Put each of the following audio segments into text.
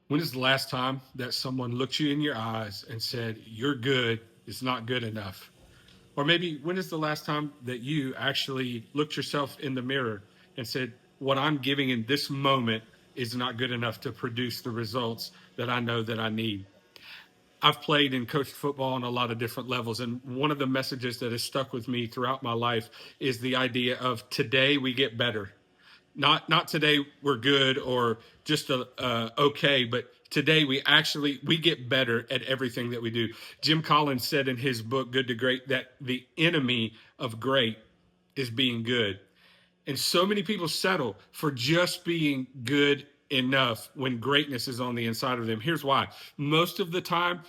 When is the last time that someone looked you in your eyes and said, "You're good, it's not good enough"? Or maybe when is the last time that you actually looked yourself in the mirror and said, "What I'm giving in this moment is not good enough to produce the results that I know that I need"? I've played and coached football on a lot of different levels. And one of the messages that has stuck with me throughout my life is the idea of today we get better. Not today we're good or just okay, but today we get better at everything that we do. Jim Collins said in his book Good to Great that the enemy of great is being good. And so many people settle for just being good enough when greatness is on the inside of them. Here's why. Most of the time,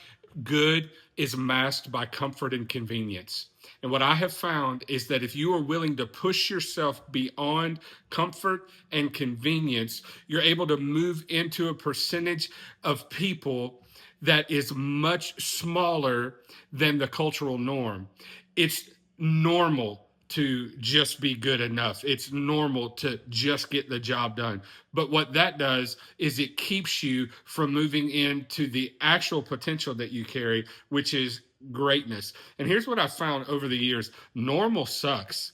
good is masked by comfort and convenience. And what I have found is that if you are willing to push yourself beyond comfort and convenience, you're able to move into a percentage of people that is much smaller than the cultural norm. It's normal to just be good enough. It's normal to just get the job done. But what that does is it keeps you from moving into the actual potential that you carry, which is greatness. And here's what I've found over the years: normal sucks.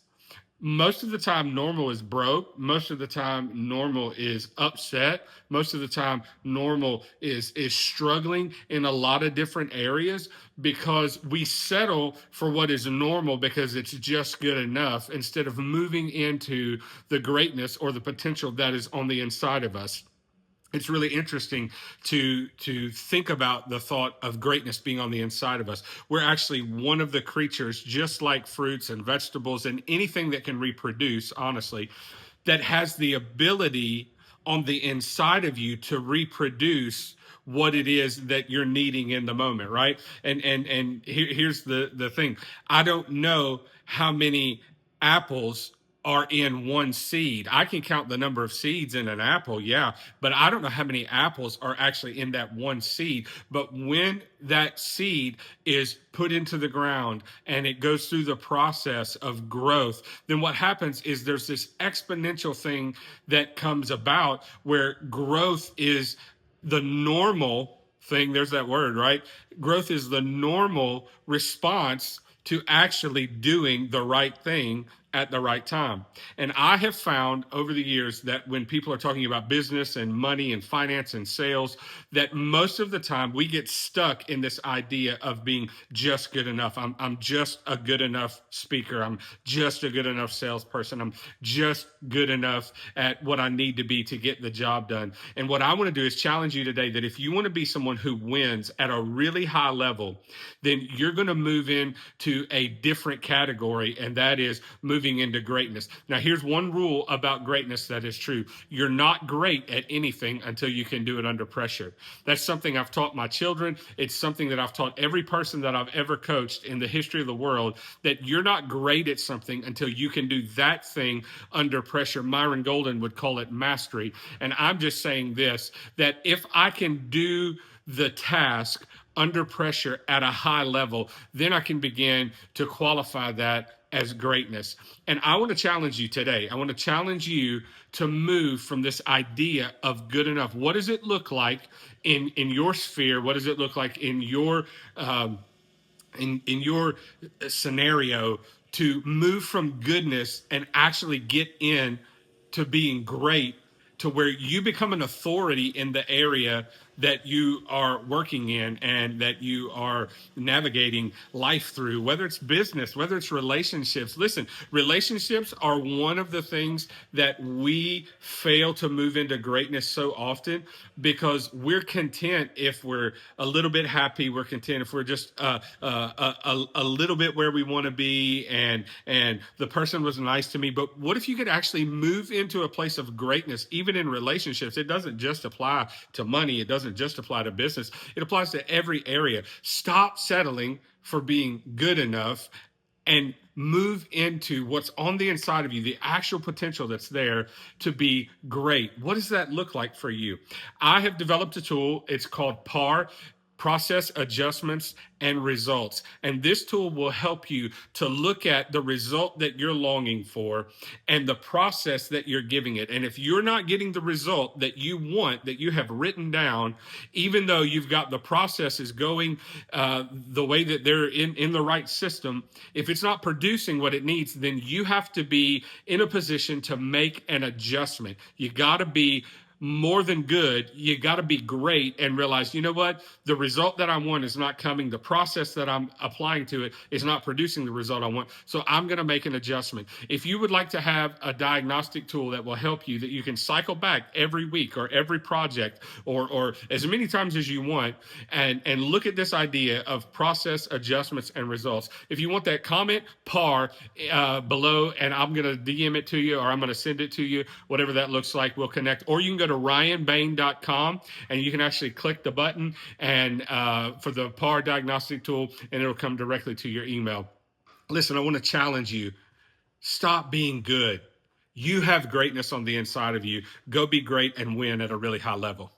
Most of the time normal is broke. Most of the time normal is upset. Most of the time normal is struggling in a lot of different areas because we settle for what is normal because it's just good enough instead of moving into the greatness or the potential that is on the inside of us. It's really interesting to think about the thought of greatness being on the inside of us. We're actually one of the creatures, just like fruits and vegetables and anything that can reproduce, honestly, that has the ability on the inside of you to reproduce what it is that you're needing in the moment, right? Here's the thing. I don't know how many apples are in one seed. I can count the number of seeds in an apple, yeah, but I don't know how many apples are actually in that one seed. But when that seed is put into the ground and it goes through the process of growth, then what happens is there's this exponential thing that comes about where growth is the normal thing. There's that word, right? Growth is the normal response to actually doing the right thing at the right time. And I have found over the years that when people are talking about business and money and finance and sales, that most of the time we get stuck in this idea of being just good enough. I'm just a good enough speaker. I'm just a good enough salesperson. I'm just good enough at what I need to be to get the job done. And what I want to do is challenge you today that if you want to be someone who wins at a really high level, then you're going to move into a different category, and that is moving into greatness. Now, here's one rule about greatness that is true. You're not great at anything until you can do it under pressure. That's something I've taught my children. It's something that I've taught every person that I've ever coached in the history of the world, that you're not great at something until you can do that thing under pressure. Myron Golden would call it mastery. And I'm just saying this, that if I can do the task under pressure at a high level, then I can begin to qualify that as greatness. And I want to challenge you today. I want to challenge you to move from this idea of good enough. What does it look like in your sphere? What does it look like in your in your scenario to move from goodness and actually get in to being great, to where you become an authority in the area that you are working in and that you are navigating life through, whether it's business, whether it's relationships. Listen, relationships are one of the things that we fail to move into greatness so often because we're content if we're a little bit happy. We're content if we're just a little bit where we want to be, and the person was nice to me. But what if you could actually move into a place of greatness, even in relationships? It doesn't just apply to money. It doesn't just apply to business. It applies to every area. Stop settling for being good enough and move into what's on the inside of you, the actual potential that's there to be great. What does that look like for you? I have developed a tool. It's called PAR. process adjustments and results. And this tool will help you to look at the result that you're longing for and the process that you're giving it. And if you're not getting the result that you want, that you have written down, even though you've got the processes going the way that they're in the right system, if it's not producing what it needs, then you have to be in a position to make an adjustment. You got to be more than good. You got to be great and realize, you know what? The result that I want is not coming. The process that I'm applying to it is not producing the result I want. So I'm going to make an adjustment. If you would like to have a diagnostic tool that will help you, that you can cycle back every week or every project or as many times as you want and look at this idea of process adjustments and results. If you want that, comment PAR below and I'm going to DM it to you, or I'm going to send it to you, whatever that looks like. We'll connect. Or you can go to ryanbain.com and you can actually click the button and for the PAR diagnostic tool, and it'll come directly to your email. Listen, I want to challenge you. Stop being good. You have greatness on the inside of you. Go be great and win at a really high level.